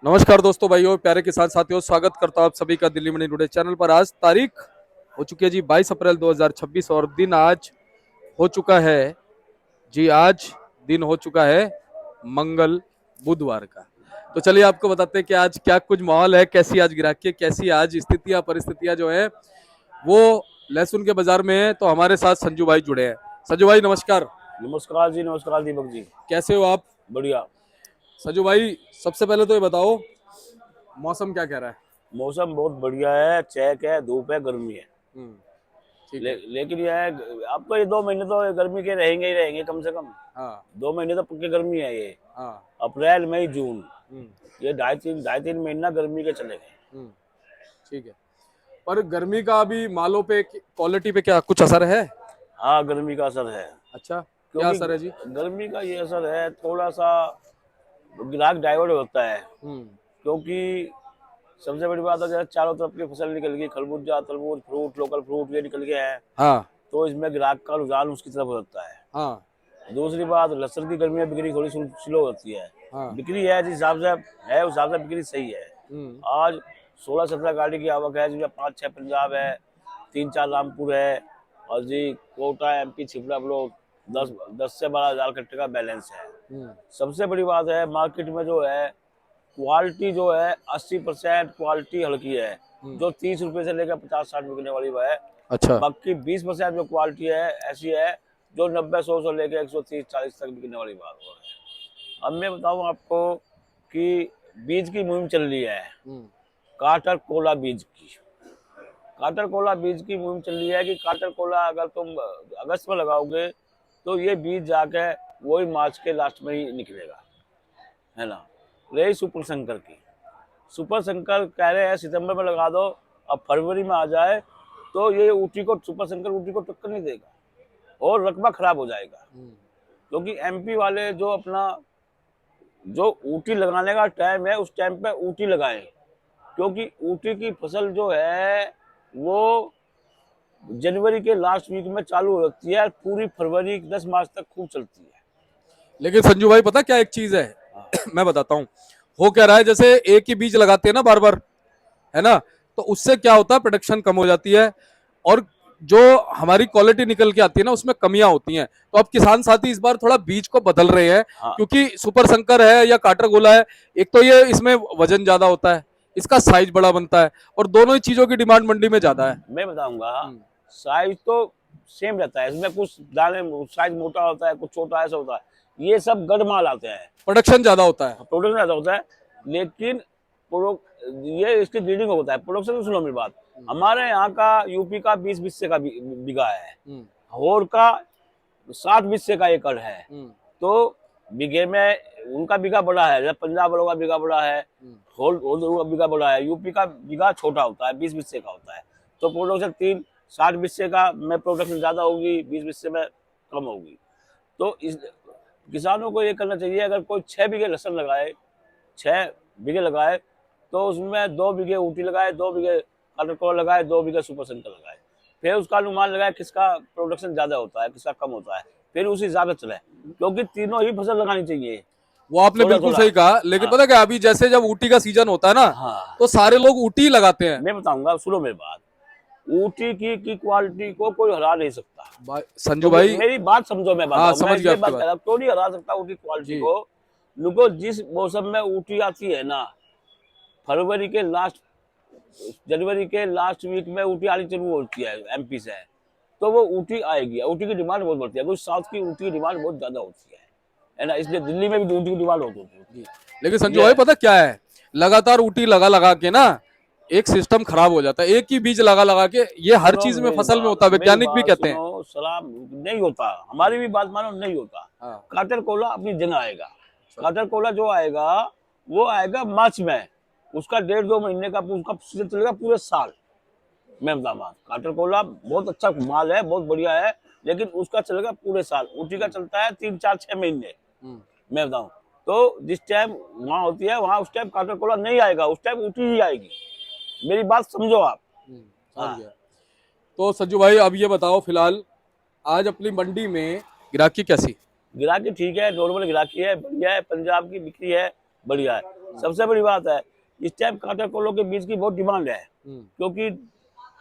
नमस्कार दोस्तों, भाइयों, प्यारे किसान साथियों, स्वागत करता हूं आप सभी का दिल्ली मंडी टुडे चैनल पर। आज तारीख हो चुकी है जी 22 अप्रैल 2026 और दिन आज हो चुका है जी, आज दिन हो चुका है मंगल बुधवार का। तो चलिए आपको बताते हैं कि आज क्या कुछ माहौल है, कैसी आज गिराकी, कैसी आज स्थितियां परिस्थितियां जो है वो लहसुन के बाजार में है। तो हमारे साथ संजू भाई जुड़े हैं। संजू भाई नमस्कार। नमस्कार जी, नमस्कार दीपक जी। कैसे हो आप? बढ़िया। संजू भाई सबसे पहले तो ये बताओ, मौसम क्या कह रहा है? मौसम बहुत बढ़िया है, चैक है, धूप है, गर्मी है। ठीक है। लेकिन यह है, अब तो ये 2 महीने तो गर्मी के रहेंगे ही रहेंगे कम से कम। हाँ 2 महीने तो पक्की गर्मी है ये। हाँ। अप्रैल मई जून, हम्म, ये ढाई तीन महीना गर्मी के चले गए। हम्म, ठीक है। पर गर्मी का अभी मालों पे, क्वालिटी पे क्या कुछ असर है? हाँ, गर्मी का असर है। अच्छा, क्या क्योंकि असर है जी? गर्मी का ये असर है, थोड़ा सा ग्राहक डाइवर्ट होता है। हम्म। क्योंकि सबसे बड़ी बात है, जैसे चारों तरफ की फसल निकल गई, खरबूजा, तरबूज, फ्रूट, लोकल फ्रूट ये निकल गए हैं, हाँ तो इसमें ग्राहक का रुझान उसकी तरफ होता है। हाँ दूसरी बात, लहसुन की गर्मी में बिक्री थोड़ी स्लो होती है। हाँ। बिक्री है जिस हिसाब से है, उस हिसाब से बिक्री सही है। हम्म। आज 16-17 गाड़ी की आवक है, जिसमें 5-6 पंजाब है, 3-4 रामपुर है, और जी कोटा, एमपी, छिपरा ब्लॉक 10 से 12 हज़ार कट्टे का बैलेंस है। हम्म। सबसे बड़ी बात है, मार्केट में जो है क्वालिटी जो है 80% क्वालिटी हल्की है। जो 30 रुपए से लेकर 50-60 बिकने वाली वो है। अच्छा। बाकी 20% जो क्वालिटी है ऐसी है जो 90-100 से लेकर 130-40 तक बिकने वाली बात वो है। अब मैं बताऊं आपको कि बीज की मुहिम चल रही है, हम्म। काटर कोला बीज की। काटर कोला बीज की मुहिम चल रही है कि काटर कोला अगर तुम अगस्त में लगाओगे तो ये बीज जाके वही मार्च के लास्ट में ही निकलेगा, है ना। रही सुपर शंकर की, सुपर शंकर कह रहे हैं सितंबर में लगा दो, अब फरवरी में आ जाए तो ये ऊटी को, सुपर शंकर ऊटी को टक्कर नहीं देगा और रकबा खराब हो जाएगा। क्योंकि एमपी वाले जो अपना जो ऊटी लगाने का टाइम है उस टाइम पे ऊटी लगाएं, क्योंकि ऊटी की फसल जो है वो जनवरी के लास्ट वीक में चालू हो जाती है, पूरी फरवरी 10 मार्च तक खूब चलती है। लेकिन संजू भाई पता क्या एक चीज है? मैं बताता हूँ। हो क्या रहा है, जैसे एक ही बीज लगाते हैं ना बार बार, है ना, तो उससे क्या होता है, प्रोडक्शन कम हो जाती है और जो हमारी क्वालिटी निकल के आती है ना उसमें कमियां होती हैं। तो अब किसान साथी इस बार थोड़ा बीज को बदल रहे हैं, हाँ, क्योंकि सुपर संकर है या काटर गोला है, एक तो ये इसमें वजन ज्यादा होता है, इसका साइज बड़ा बनता है, और दोनों ही चीजों की डिमांड मंडी में ज्यादा है। मैं बताऊंगा। साइज तो सेम रहता है, इसमें कुछ दाने साइज मोटा होता है, कुछ छोटा ऐसा होता है। ये सब गढ़ माल आते हैं, प्रोडक्शन ज्यादा होता है। प्रोडक्शन ऐसा होता है। लेकिन ये इसकी ब्रीडिंग होता है, प्रोडक्शन तो सुनो मेरी बात। हमारे यहाँ का यूपी का 20 बिस्से का बीघा है, होर का 60 बिस्से का एकड़ है। तो बीघे में उनका बीघा बड़ा है, जब पंजाब वालों का बीघा बड़ा है, होल का बीघा बड़ा है, यूपी का बीघा छोटा होता है, 20 बिस्से का होता है। तो प्रोडक्शन 60 बिस्से का में प्रोडक्शन ज्यादा होगी, 20 बिस्से में कम होगी। तो इस किसानों को ये करना चाहिए, अगर कोई 6 बीघे लहसुन लगाए, 6 बीघे लगाए, तो उसमें 2 बीघे ऊटी लगाए, 2 बीघे कटकोला लगाए, 2 बीघे सुपर संकर लगाए। फिर उसका अनुमान लगाए किसका प्रोडक्शन ज्यादा होता है, किसका कम होता है, फिर उसी हिसाब से चले। क्योंकि तीनों ही फसल लगानी चाहिए। वो आपने बिल्कुल सही कहा, लेकिन हाँ, पता क्या, अभी जैसे जब ऊटी का सीजन होता है ना, हाँ, तो सारे लोग ऊटी लगाते हैं। मैं बताऊंगा, सुनो मेरी बात। ऊटी की क्वालिटी को कोई हरा नहीं सकता। संजू तो भाई, मेरी बात समझो, मैं हाँ बताऊं, मैं समझ गया इसलिए आपकी बात बात। कर रहा हूं, क्यों नहीं हरा सकता ऊटी क्वालिटी जी। को। लुको जिस मौसम में ऊटी आती है ना, फरवरी के लास्ट, जनवरी के लास्ट वीक में ऊटी आनी शुरू होती है एमपी से, तो वो ऊटी आएगी। ऊटी की डिमांड बहुत बढ़ती है, क्योंकि साउथ की ऊटी की डिमांड बहुत ज्यादा होती है ना। इसलिए दिल्ली में भी ऊटी की डिमांड होती है। लेकिन संजू ये भाई पता क्या है, लगातार ऊटी लगा लगा के ना एक सिस्टम खराब हो जाता है। एक ही बीज लगा लगा के, ये हर सुनो चीज में मेरी फसल में बात, होता है, वैज्ञानिक भी कहते हैं। सुनो, सलाम नहीं होता, हमारी भी बात मानो, नहीं होता। हाँ। काटर कोला अपनी जगह आएगा। काटर कोला जो आएगा वो आएगा मार्च में, उसका 1.5-2 महीने का उसका सीजन चलेगा पूरे साल। मैं बताऊँ, काटर कोला बहुत अच्छा माल है, बहुत बढ़िया है, लेकिन उसका चलेगा पूरे साल। ऊटी का चलता है 3-4-6 महीने। मैं बताऊँ, तो जिस टाइम वहाँ होती है वहाँ उस टाइम काटर कोला नहीं आएगा, उस टाइम ऊटी ही आएगी। मेरी बात समझो आप। समझ हाँ, गया। तो संजू भाई अब ये बताओ, फिलहाल आज अपनी मंडी में गिराकी कैसी? गिराकी ठीक है, नॉर्मल गिराकी है, बढ़िया है। पंजाब की बिक्री है, बढ़िया है। सबसे बड़ी बात है, इस टाइम काटर कोलो के बीज की बहुत डिमांड है, क्योंकि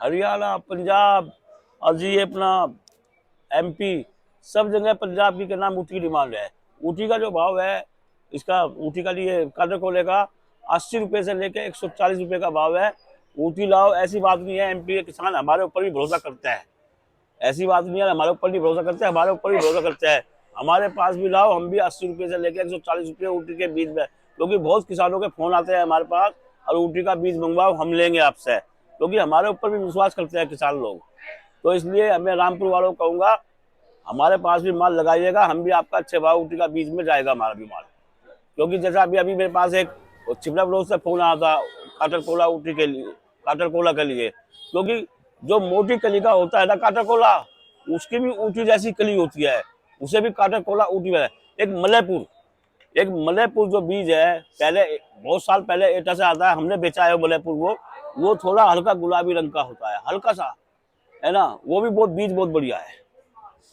हरियाणा, पंजाब और जी अपना एमपी, सब जगह पंजाब की के नाम ऊटी की डिमांड है। ऊटी का जो भाव है, इसका ऊटी का लिए काटर कोले का 80 रुपए से लेके 140 रुपए का भाव है। ऊटी लाओ, ऐसी बात नहीं है, एमपी के किसान हमारे ऊपर भी भरोसा करते हैं, ऐसी बात नहीं है, हमारे ऊपर भी भरोसा करते हैं, हमारे ऊपर भी भरोसा करते हैं। हमारे पास भी लाओ, हम भी 80 रुपए से लेके 140 रुपए ऊटी के बीज में, क्योंकि बहुत किसानों के फोन आते हैं हमारे पास, और ऊटी का बीज मंगवाओ, हम लेंगे आपसे, क्योंकि हमारे ऊपर भी विश्वास करते हैं किसान लोग। तो इसलिए मैं रामपुर वालों को कहूंगा, हमारे पास भी माल लगाइएगा, हम भी आपका अच्छे भाव ऊटी का बीज में जाएगा हमारा भी माल। क्योंकि जैसा अभी अभी मेरे पास एक चिपड़ा ब्लॉक से फोन आया था काटर कोला ऊटी के लिए, काटर कोला के लिए, क्योंकि जो मोटी कली का होता है ना काटर कोला, उसकी भी ऊटी जैसी कली होती है, उसे भी काटर कोला ऊटी में। एक मलयपुर जो बीज है, पहले बहुत साल पहले एटा से आता है, हमने बेचा है मलयपुर, वो थोड़ा हल्का गुलाबी रंग का होता है, हल्का सा, है ना, वो भी बहुत बीज बहुत बढ़िया है।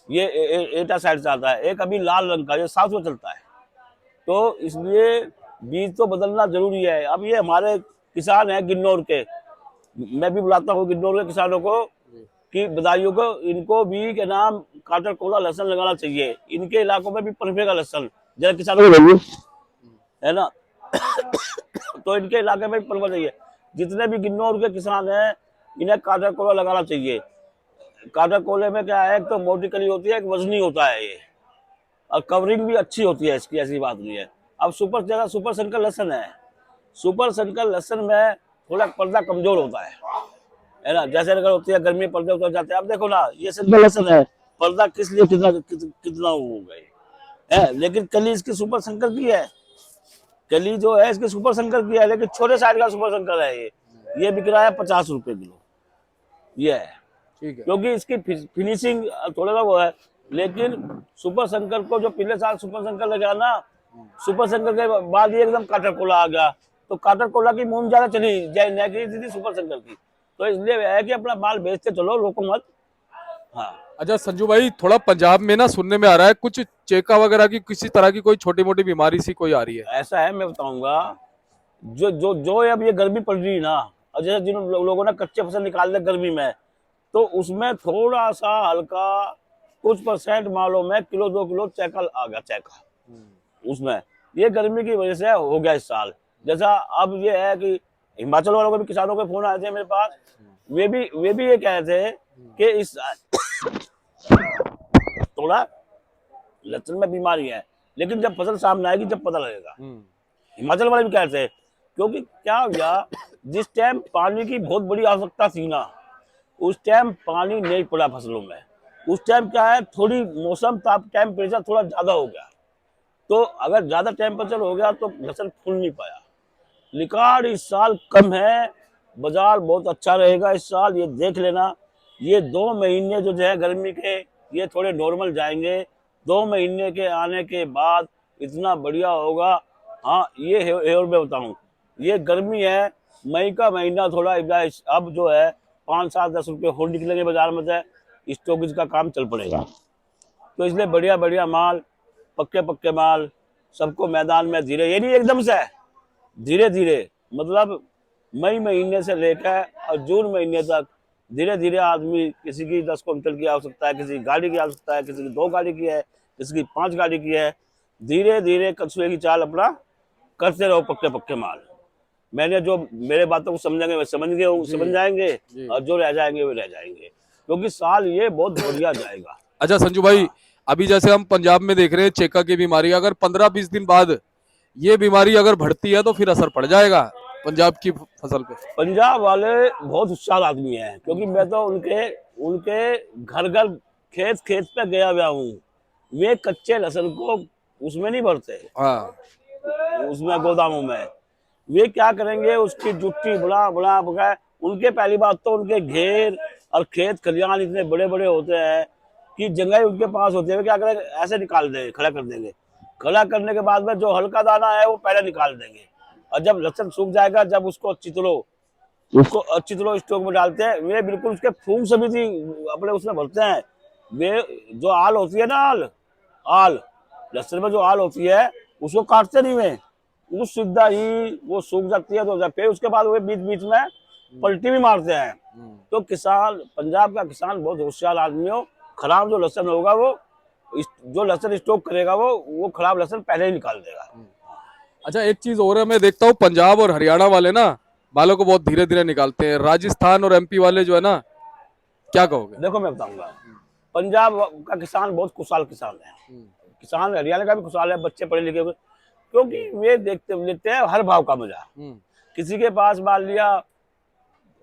ये एटा साइड से आता है। एक अभी लाल रंग का, ये साउथ में चलता है। तो इसलिए बीज तो बदलना जरूरी है। अब ये हमारे किसान हैं गिन्नौर के, मैं भी बुलाता हूँ गिन्नौर के किसानों को कि बधाइयों को, इनको भी के नाम काटर कोला लहसुन लगाना चाहिए। इनके इलाकों में भी पनपेगा लहसुन, जरा किसानों को, है ना। तो इनके इलाके में भी पनपा चाहिए। जितने भी गिन्नौर के किसान हैं, इन्हें काटर कोला लगाना चाहिए। काटर कोले में क्या है, एक तो मोटी कली होती है, एक वजनी होता है ये, और कवरिंग भी अच्छी होती है इसकी, ऐसी बात नहीं है। अब सुपर संकर लहसुन है, सुपर संकर लहसुन में थोड़ा पर्दा कमजोर होता है ना, जैसे अगर होती है गर्मी में पर्दे उतर जाते हैं। अब देखो ना, ये संकर लहसुन है, पर्दा किस लिए कितना हो गए है, लेकिन कली इसकी सुपर संकर की है, कली जो है इसकी सुपर संकर की है, लेकिन छोटे साइज का सुपर संकर है ये बिक रहा है 50 रुपए किलो, ये है। ठीक है। क्योंकि इसकी फिनिशिंग थोड़ा सा वो है, लेकिन सुपर शंकर को जो पिछले साल सुपर शंकर लगा ना, सुपर शंकर के बाद ये एकदम काटर कोला आ गया, तो काटर कोला की मूंग ज्यादा चली थी सुपर शंकर की। तो इसलिए है कि अपना माल बेचते चलो, रोको मत। हाँ। अच्छा संजू भाई, थोड़ा पंजाब में ना सुनने में आ रहा है कुछ चेका वगैरह की किसी तरह की कोई छोटी मोटी बीमारी सी कोई आ रही है। ऐसा है, मैं बताऊंगा, जो अब ये गर्मी पड़ रही है ना, और जैसे जिन लोगों ने कच्चे फसल निकाल दिए गर्मी में, तो उसमें थोड़ा सा हल्का कुछ परसेंट मालों में किलो 2 किलो चेका आ गया, चेका उसमें। ये गर्मी की वजह से हो गया इस साल। जैसा अब ये है कि हिमाचल वालों को भी किसानों के फोन आए थे मेरे पास, वे भी ये कह रहे थे कि इस थोड़ा लहसुन में बीमारी है, लेकिन जब फसल सामने आएगी जब पता लगेगा। हिमाचल वाले भी कह रहे थे, क्योंकि क्या हो गया, जिस टाइम पानी की बहुत बड़ी आवश्यकता थी ना, उस टाइम पानी नहीं पड़ा फसलों में। उस टाइम क्या है, थोड़ी मौसम टेम्परेचर थोड़ा ज्यादा हो गया, तो अगर ज्यादा टेम्परेचर हो गया तो लहसुन फूल नहीं पाया। रिकॉर्ड इस साल कम है, बाजार बहुत अच्छा रहेगा इस साल, ये देख लेना। ये 2 महीने जो है गर्मी के, ये थोड़े नॉर्मल जाएंगे, 2 महीने के आने के बाद इतना बढ़िया होगा। हाँ, ये और मैं बताऊं, ये गर्मी है, मई का महीना थोड़ा अब जो है 5-7-10 रुपये और निकलेंगे बाजार में से, स्टॉकेज का काम चल पड़ेगा। तो इसलिए बढ़िया बढ़िया माल, पक्के माल सबको मैदान में धीरे, ये नहीं एकदम से, धीरे धीरे, मतलब मई महीने से लेकर और जून महीने तक धीरे धीरे आदमी, किसी की 10 क्विंटल की आवश्यकता है, किसी की गाड़ी की आवश्यकता है, किसी की 2 गाड़ी की है, किसी की 5 गाड़ी की है, धीरे धीरे कछुए की चाल अपना करते रहो, पक्के माल। मैंने जो मेरे बातों को समझेंगे वे समझ जाएंगे, और जो रह जाएंगे वे रह जाएंगे, क्योंकि साल ये बहुत बढ़िया जाएगा। अच्छा संजू भाई, अभी जैसे हम पंजाब में देख रहे हैं चेका की बीमारी, अगर 15-20 दिन बाद ये बीमारी अगर बढ़ती है तो फिर असर पड़ जाएगा पंजाब की फसल पे। पंजाब वाले बहुत होशियार आदमी हैं, क्योंकि मैं तो उनके घर खेत पे गया हुआ हूँ। वे कच्चे लहसुन को उसमें नहीं भरते, उसमें गोदामों में। वे क्या करेंगे, उसकी जुट्टी बड़ा उनके पहली बात तो उनके घेर और खेत खलियान इतने बड़े बड़े होते हैं कि जगह उनके पास होती है। क्या करेंगे, ऐसे निकाल देंगे, खड़ा कर देंगे। खड़ा करने के बाद में जो हल्का दाना है वो पहले निकाल देंगे, और जब लहसुन सूख जाएगा, जब उसको अच्छी तरह स्टोक में डालते हैं। वे बिल्कुल उसके फूंक से भी अपने उसमें भरते हैं। वे जो आल होती है ना, आल लहसुन में जो आल होती है, उसको काटते नहीं, वे उस सीधा ही वो सूख जाती है, तो फिर उसके बाद वो बीच बीच में पलटी भी मारते हैं। तो किसान, पंजाब का किसान बहुत होशियार आदमी हो। खराब जो लहसुन होगा वो जो लहसुन स्टॉक करेगा वो खराब लहसुन पहले ही निकाल देगा। अच्छा, एक चीज और है, मैं देखता हूँ पंजाब और हरियाणा वाले ना बालों को बहुत धीरे धीरे निकालते हैं, राजस्थान और एमपी वाले जो है ना, क्या कहोगे? देखो मैं बताऊंगा, पंजाब का किसान बहुत खुशहाल किसान है, किसान हरियाणा का भी खुशहाल है, बच्चे पढ़े लिखे हुए, क्योंकि वे देखते लेते हैं हर भाव का मजा। किसी के पास मान लिया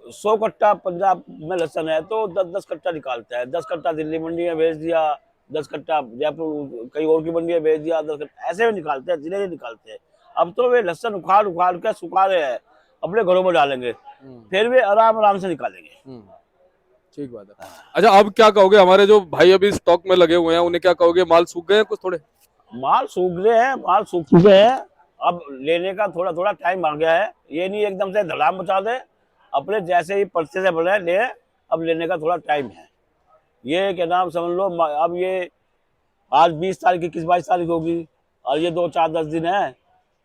100 कट्टा पंजाब में लहसन है तो 10-10 कट्टा निकालता है, 10 कट्टा दिल्ली मंडी में भेज दिया, 10 कट्टा जयपुर कहीं और की मंडी में भेज दिया, 10 कट्टा ऐसे में निकालते हैं, जिले निकालते हैं। अब तो वे लहसन उखाड़ उखाड़ के सुखा रहे हैं, अपने घरों में डालेंगे, फिर वे आराम आराम से निकालेंगे। ठीक बात है। अच्छा, अब क्या कहोगे हमारे जो भाई अभी स्टॉक में लगे हुए हैं, उन्हें क्या कहोगे? माल सूख गए हैं कुछ थोड़े? माल सूख गए हैं, माल सूख चुके हैं, अब लेने का थोड़ा थोड़ा टाइम आ गया है। ये नहीं एकदम से धड़ाम मचा दे, अपने जैसे ही पर्चे से बने ले, अब लेने का थोड़ा टाइम है। ये क्या नाम समझ लो, अब ये आज 20 तारीख की 21-22 तारीख होगी, और ये 2-4-10 दिन है,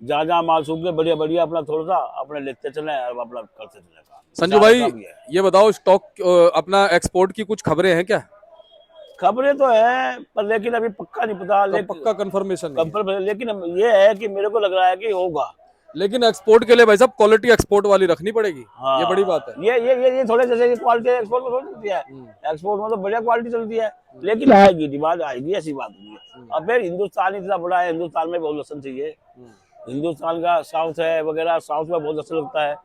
जहाँ जहाँ माल सूख गए बढ़िया बढ़िया अपना थोड़ा सा अपने लेते चले और अपना करते चले काम। संजू भाई, ये बताओ स्टॉक अपना एक्सपोर्ट की कुछ खबरें हैं क्या? खबरें तो है पर लेकिन अभी पक्का नहीं पता, पक्का कंफर्मेशन लेकिन ये है कि मेरे को लग रहा है कि होगा। लेकिन एक्सपोर्ट के लिए भाई साहब क्वालिटी एक्सपोर्ट वाली रखनी पड़ेगी। हाँ, ये बड़ी बात है। ये थोड़े जैसे क्वालिटी एक्सपोर्ट में थोड़ी चलती है, एक्सपोर्ट में तो बढ़िया क्वालिटी चलती है, लेकिन आएगी, डिमांड आएगी, ऐसी बात नहीं है। अब फिर हिंदुस्तान इतना बड़ा है, हिंदुस्तान में बहुत लहसन चाहिए, हिंदुस्तान का साउथ है वगैरह, साउथ में बहुत लहसन लगता है,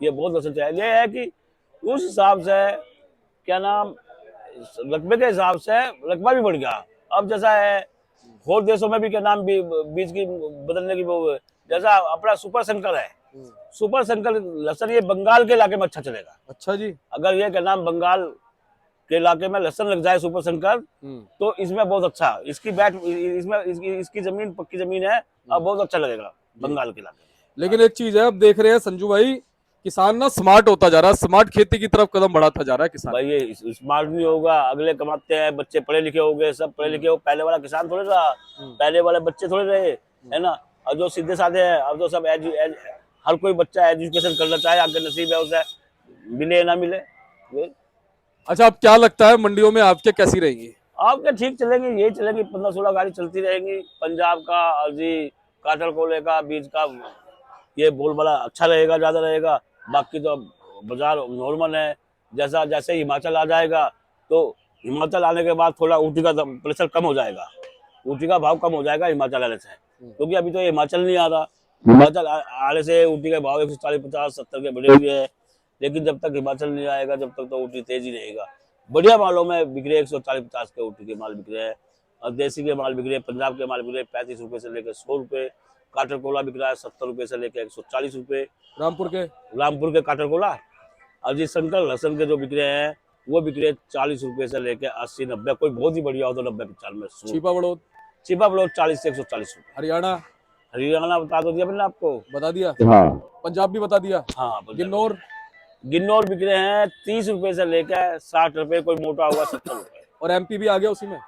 ये बहुत लहसन चाहिए। ये है कि उस हिसाब से क्या नाम रकबे के हिसाब से रकबा भी बढ़ गया। अब जैसा है और देशों में भी क्या नाम बीज की बदलने की वो, जैसा अपना सुपर संकर है, सुपर संकर लहसन ये बंगाल के इलाके में अच्छा चलेगा। अच्छा जी। अगर ये क्या नाम बंगाल के इलाके में लहसन लग जाए सुपर संकर, तो इसमें बहुत अच्छा, इसकी बैठ इसमें इसकी जमीन पक्की जमीन है, अब बहुत अच्छा लगेगा बंगाल के इलाके में। लेकिन एक चीज है, अब देख रहे हैं संजू भाई, किसान ना स्मार्ट होता जा रहा है, स्मार्ट खेती की तरफ कदम बढ़ाता जा रहा है किसान। भाई ये स्मार्ट नहीं होगा, अगले कमाते हैं, बच्चे पढ़े लिखे हो गए, सब पढ़े लिखे हो, पहले वाला किसान थोड़े रहा, पहले वाले बच्चे थोड़े रहे, है ना। और जो सीधे साधे हैं, अब तो सब हर कोई बच्चा एजुकेशन करना चाहे, आगे नसीब है उसे, मिले ना मिले। अच्छा, अब क्या लगता है मंडियों में आपके कैसी रहेंगी? आपके ठीक चलेंगे, यही चलेंगी, 15-16 गाड़ी चलती रहेंगी पंजाब का और जी काटल कोले का बीज का, ये बोलबाला अच्छा रहेगा, ज्यादा रहेगा। बाकी तो बाजार नॉर्मल है, जैसा जैसे हिमाचल आ जाएगा तो हिमाचल आने के बाद थोड़ा ऊटी का प्रेशर कम हो जाएगा, ऊटी का भाव कम हो जाएगा हिमाचल आने से, क्योंकि अभी तो हिमाचल नहीं आ रहा। हिमाचल आने से ऊटी के भाव 140, 50, 70 के बढ़े हुए हैं, लेकिन जब तक हिमाचल नहीं आएगा जब तक तो ऊटी तेज ही रहेगा। बढ़िया मालों में बिक रहे 140-50 के ऊटी के माल बिक रहे हैं, और देसी के माल बिक रहे, पंजाब के माल बिक रहे 35 रुपए से लेकर 100 रुपए, काटर कोला बिक रहा है 70 रुपए से लेकर 140 रुपए, रामपुर के काटर कोला। और जी संकर लहसन के जो बिक रहे हैं वो बिक रहे 40 रुपए से लेकर 80-90, कोई बहुत ही बढ़िया हो तो 90-95। छिपा बड़ोद 40 से 140 रुपए। हरियाणा बता दो दिया मैंने आपको, बता दिया। हाँ, पंजाब भी बता दिया। हाँ, गिन्नौर बिक रहे हैं 30 रुपए से लेकर 60 रुपए, कोई मोटा होगा 70 रुपए। और एमपी भी आ गया उसी में,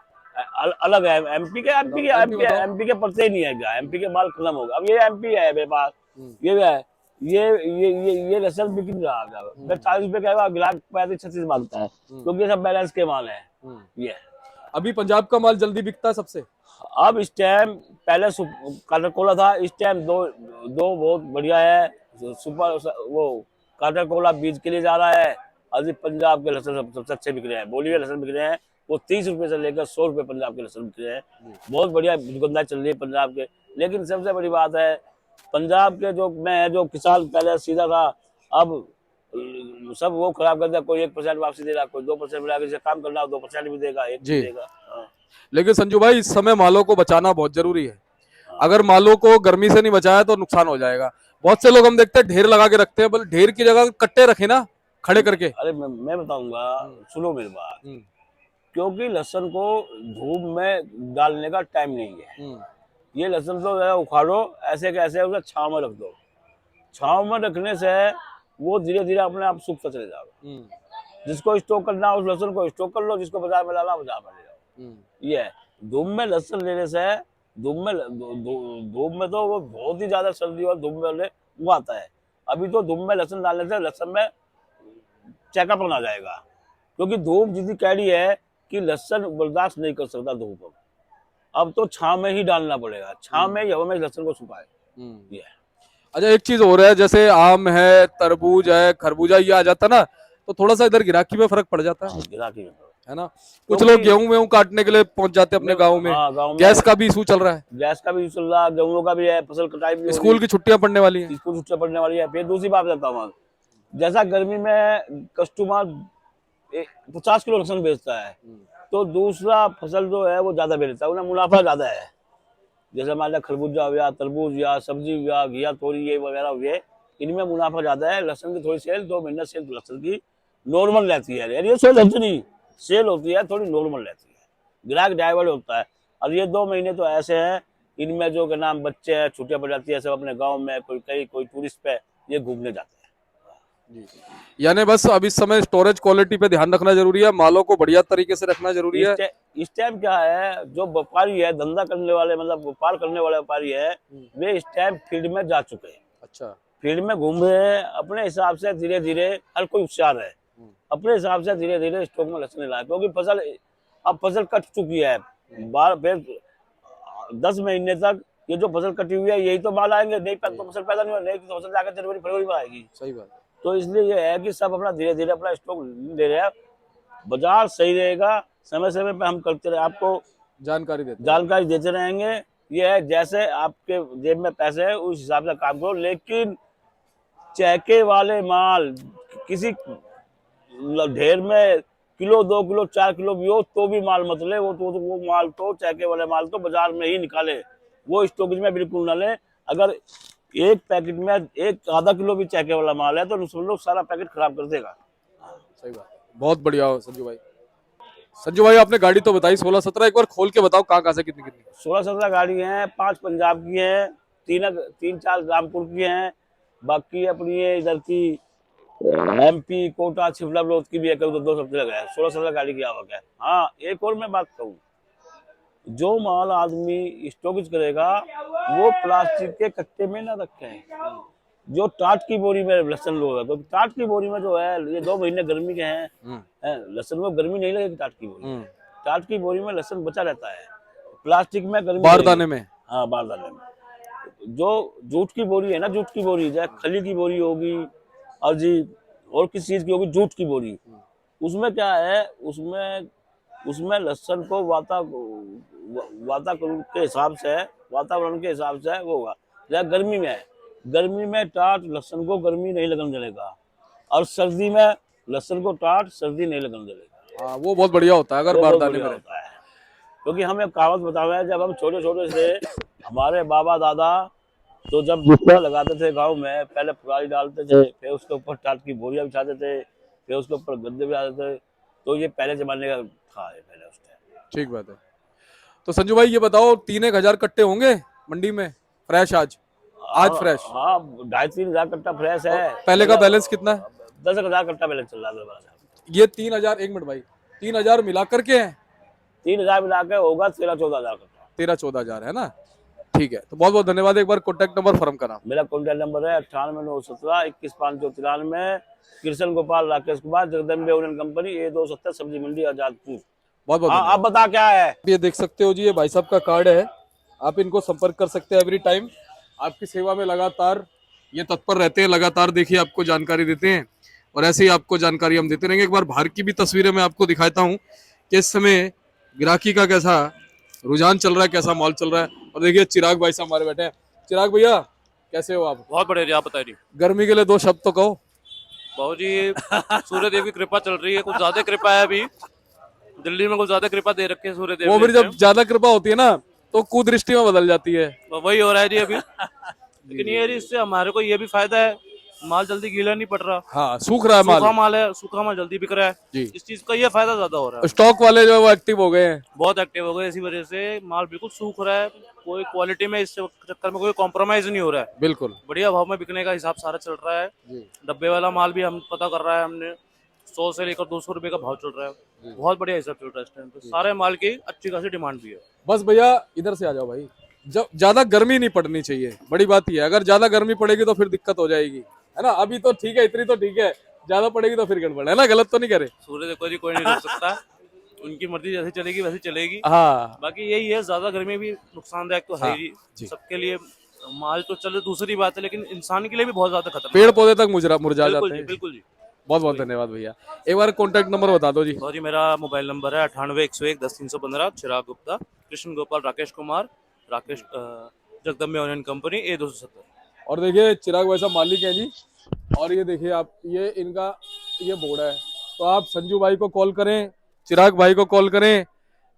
अलग है। एमपी के पर्चे ही नहीं है, एमपी के माल खत्म होगा। अब ये एमपी है मेरे पास, ये भी है, ये लहसन बिक नहीं रहा, 40 रुपए का गिलास 35-36 मांगता है, क्योंकि ये सब बैलेंस के माल है। ये अभी पंजाब का माल जल्दी बिकता है सबसे। अब इस टाइम पहले काटर कोला था, इस टाइम दो बहुत बढ़िया है, सुपर वो काटर कोला बीज के लिए जा रहा है, अभी पंजाब के लहसन सबसे अच्छे बिक रहे हैं, बोली हुए लहसन बिक रहे हैं, वो 30 रुपए से लेकर 100 रुपए पंजाब के लहसन बिक रहे हैं। बहुत बढ़िया दुकानदारी चल रही है पंजाब के। लेकिन सबसे बड़ी बात है पंजाब के जो किसान पहले सीधा था, अब सब वो खराब कर दिया, कोई 1% वापसी दे रहा, कोई 2% मिला के काम करना हो 2% भी देगा, 1 भी देगा। लेकिन संजू भाई, इस समय मालों को बचाना बहुत जरूरी है, अगर मालों को गर्मी से नहीं बचाया तो नुकसान हो जाएगा। बहुत से लोग हम देखते हैं ढेर लगा के रखते हैं, बल्कि ढेर की जगह कट्टे रखे ना खड़े करके। अरे मैं बताऊंगा, सुनो मेरी बात, क्योंकि लहसन को धूप में डालने का टाइम नहीं है। ये लहसन तो उखाड़ो ऐसे कैसे उसे छांव में रख दो, छांव में रखने से वो धीरे धीरे अपने आप सूखता चले जाएगा। जिसको स्टॉक करना उस लहसन को स्टॉक कर लो, जिसको बाजार में लाना बाजार में ले जाओ। ये धूप में लहसन लेने से धूप में तो वो बहुत ही ज्यादा सर्दी और धूप में वो आता है। अभी तो धूप में लहसुन डालने से लहसुन में चेकअप आ जाएगा, क्योंकि धूप जितनी कैडी है कि लहसुन बर्दाश्त नहीं कर सकता धूप। अब तो छांव में ही डालना पड़ेगा, छांव में ही हवा में लहसुन को सुखाए। ये है। अच्छा एक चीज हो रहा है, जैसे आम है, तरबूज है, खरबूजा, ये आ जाता ना तो थोड़ा सा इधर गिराकी में फर्क पड़ जाता हाँ, गिराकी में है ना। कुछ लोग गेहूं वेहूं काटने के लिए पहुंच जाते हैं अपने गाँव में। हाँ, गाँव में गैस का भी इशू चल रहा है, गैस का भी चल रहा, गेहूं का भी है, फसल कटाई भी हो रही, स्कूल की छुट्टियां पड़ने वाली हैं। स्कूल छुट्टियां पड़ने वाली है। फिर दूसरी बात बताता हूँ, जैसा गर्मी में कस्टमर 50 किलो लहसुन बेचता है, तो दूसरा फसल जो है वो ज्यादा बेचता है, उन्हें मुनाफा ज्यादा है। जैसे मान लिया खरबूजा हुआ, तरबूज हुआ, सब्जी हुआ, घिया तोरी ये वगैरह हुए, इनमें मुनाफा ज्यादा है। लहसुन की थोड़ी सेल 2 महीने सेल लहसुन की नॉर्मल रहती है, यार ये सेल लहसुन सेल होती है थोड़ी नॉर्मल रहती है, ग्राहक डाइवर्ट होता है। और ये 2 महीने तो ऐसे हैं, इनमें जो के नाम बच्चे हैं, छुट्टियां पड़ जाती है, सब अपने गाँव में, कोई कहीं कोई टूरिस्ट पे ये घूमने जाते हैं। यानी बस अब इस समय स्टोरेज क्वालिटी पे ध्यान रखना जरूरी है, मालों को बढ़िया तरीके से रखना जरूरी है। इस टाइम क्या है, जो व्यापारी है, धंधा करने वाले, मतलब व्यापार करने वाले व्यापारी है, वे इस टाइम फील्ड में जा चुके हैं। अच्छा, फील्ड में घूम रहे हैं अपने हिसाब से, धीरे धीरे हर कोई होशियार है, अपने हिसाब से धीरे धीरे स्टॉक में लहसुन लाए, क्योंकि फसल कट चुकी है। फिर 10 महीने तक ये जो फसल कटी हुई है यही तो माल आएंगे, नहीं तो फसल पैदा नहीं होगा, नहीं तो फसल जाकर जनवरी फरवरी में आएगी। सही बात है। तो इसलिए ये है कि सब अपना धीरे धीरे अपना स्टॉक ले रहे हैं, बाजार सही रहेगा, समय समय पे हम करते रहे, आपको जानकारी देते रहेंगे। ये है, जैसे आपके जेब में पैसे है उस हिसाब से काम करो, लेकिन चहके वाले माल किसी ढेर में किलो 2 किलो 4 किलो भी हो तो भी माल मत ले, वो माल तो चहके वाले माल तो बाजार में ही निकाले, वो स्टॉकेज में बिल्कुल ना ले। अगर एक पैकेट में एक आधा किलो भी चहके वाला माल है तो समझ सारा पैकेट खराब कर देगा। सही बात, बहुत बढ़िया संजू भाई। संजू भाई आपने गाड़ी तो बताई 16-17, एक बार खोल के बताओ कहाँ से कितनी कितनी। 16-17 गाड़ी हैं, 5 पंजाब की हैं, 3-4 रामपुर की हैं, बाकी अपनी ये इधर की MP कोटा छिफला ब्लॉक की भी है, कभी 2 हफ्ते लगे हैं। 16-17 गाड़ी की आवक है। हाँ, एक और मैं बात कहूँ, जो माल आदमी स्टॉकेज करेगा वो प्लास्टिक के कट्टे में ना रखें, जो टाट की बोरी में लहसुन लोग है, तो टाट की बोरी में जो है, ये 2 महीने गर्मी के हैं, लहसुन में गर्मी नहीं लगेगी। टाट की बोरी में लहसुन बचा रहता है, प्लास्टिक में गर्मी बारदाने में। हाँ, बारदाने में। जो जूट की बोरी है ना, जूट की बोरी, चाहे खली की बोरी होगी और जी और किसी चीज की होगी, जूट की बोरी, उसमें क्या है, उसमें लहसुन को वातावरण के हिसाब से वो होगा। जैसे गर्मी में टाट लहसुन को गर्मी नहीं लगने देगा, और सर्दी में लहसुन को टाट सर्दी नहीं लगने देगा। हाँ, वो बहुत बढ़िया होता है अगर बारदाने में होता है। क्योंकि हम एक कहावत बताया है, जब हम छोटे छोटे से, हमारे बाबा दादा तो जब बिस्तर लगाते थे गांव में, पहले पुराली डालते थे, फिर उसके ऊपर टाट की बोरियां बिछाते थे, फिर उसके ऊपर गद्दे बिछाते थे, तो ये पहले जमाने का था, ये पहले उस टाइम। ठीक बात है। तो संजू भाई ये बताओ 3-1 हजार कट्टे होंगे मंडी में फ्रेश आज फ्रेश? हाँ, 2.5-3 हजार कट्टा फ्रेश है। पहले का बैलेंस कितना है? 10,000 कट्टा बैलेंस चल रहा है। ये 3,000, एक मिनट भाई, 3,000 मिला करके है? 3,000 मिला के होगा 13-14 हजार कट्टा। 13-14 हजार है ना। ठीक है, तो बहुत बहुत धन्यवाद। एक बार कॉन्टैक्ट नंबर फर्म का नाम। मेरा कॉन्टैक्ट नंबर है 989171 Krishna Gopal Rakesh Kumar, Jagdambe union company, A270 सब्जी मंडी आजादपुर। बहुत बहुत आप बता क्या है? ये देख सकते हो जी, ये भाई साहब का कार्ड है, आप इनको संपर्क कर सकते हैं एवरी टाइम। आपकी सेवा में लगातार ये तत्पर रहते हैं, लगातार देखिए आपको जानकारी देते हैं, और ऐसे ही आपको जानकारी हम देते रहेंगे। एक बार बाहर की भी तस्वीरें मैं आपको दिखाता हूँ कि इस समय ग्राहकी का कैसा रुझान चल रहा है, कैसा माल चल रहा है। और देखिए चिराग भाई साहब हमारे बैठे हैं। चिराग भैया कैसे हो आप? बहुत बढ़िया जी, आप बताइए। गर्मी के लिए 2 शब्द तो कहो। बाबू जी, सूर्य देव की कृपा चल रही है, कुछ ज्यादा कृपा है, अभी दिल्ली में कुछ ज्यादा कृपा दे रखे है सूर्य देव। वो फिर जब ज्यादा कृपा होती है ना तो कुदृष्टि में बदल जाती है, तो वही हो रहा है जी अभी। लेकिन ये इससे हमारे को ये भी फायदा है, माल जल्दी गीला नहीं पड़ रहा। हाँ, सूख रहा है माल, सूखा माल है, सूखा माल जल्दी बिक रहा है जी। इस चीज का ये फायदा ज्यादा हो रहा है। स्टॉक वाले जो वो एक्टिव हो गए हैं, बहुत एक्टिव हो गए, इसी वजह से माल बिल्कुल सूख रहा है, कोई क्वालिटी में इस चक्कर में कोई कॉम्प्रोमाइज नहीं हो रहा है, बिल्कुल बढ़िया भाव में बिकने का हिसाब सारा चल रहा है। डब्बे वाला माल भी हम पता कर रहा है हमने, 100 से लेकर 200 रुपए का भाव चल रहा है, बहुत बढ़िया हिसाब चल रहा है इस टाइम पे। सारे माल की अच्छी खासी डिमांड भी है। बस भैया इधर से आ जाओ भाई। जब ज्यादा गर्मी नहीं पड़नी चाहिए, बड़ी बात ये है। अगर ज्यादा गर्मी पड़ेगी तो फिर दिक्कत हो जाएगी, है ना। अभी तो ठीक है, इतनी तो ठीक है, ज्यादा पड़ेगी तो फिर गड़बड़ है ना, गलत तो नहीं करे। सूर्य देखो जी कोई नहीं रोक सकता, उनकी मर्जी जैसे चलेगी वैसे चलेगी। हाँ बाकी यही है, ज्यादा गर्मी भी नुकसानदायक तो है हाँ, ही जी। सबके लिए। माल तो चलो दूसरी बात है, लेकिन इंसान के लिए भी बहुत ज्यादा खतरनाक पेड़ है। पौधे तक मुरझा बिल्कुल जाते जी, हैं। बिल्कुल जी। बहुत बहुत धन्यवाद भैया। एक बार कॉन्टेक्ट नंबर बता दो जी। और जी मेरा मोबाइल नंबर है 98 101 10 315। चिराग Gupta, Krishna Gopal, Rakesh Kumar, Rakesh Jagdambe onion company, A270। और देखिए चिराग भाई साहब मालिक हैं जी। और ये देखिए आप, ये इनका ये बोर्ड है। तो आप संजू भाई को कॉल करें, चिराग भाई को कॉल करें,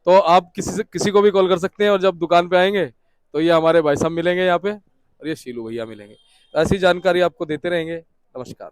तो आप किसी को भी कॉल कर सकते हैं। और जब दुकान पे आएंगे तो ये हमारे भाई साहब मिलेंगे यहाँ पे, और ये शीलू भैया मिलेंगे। तो ऐसी जानकारी आपको देते रहेंगे। नमस्कार।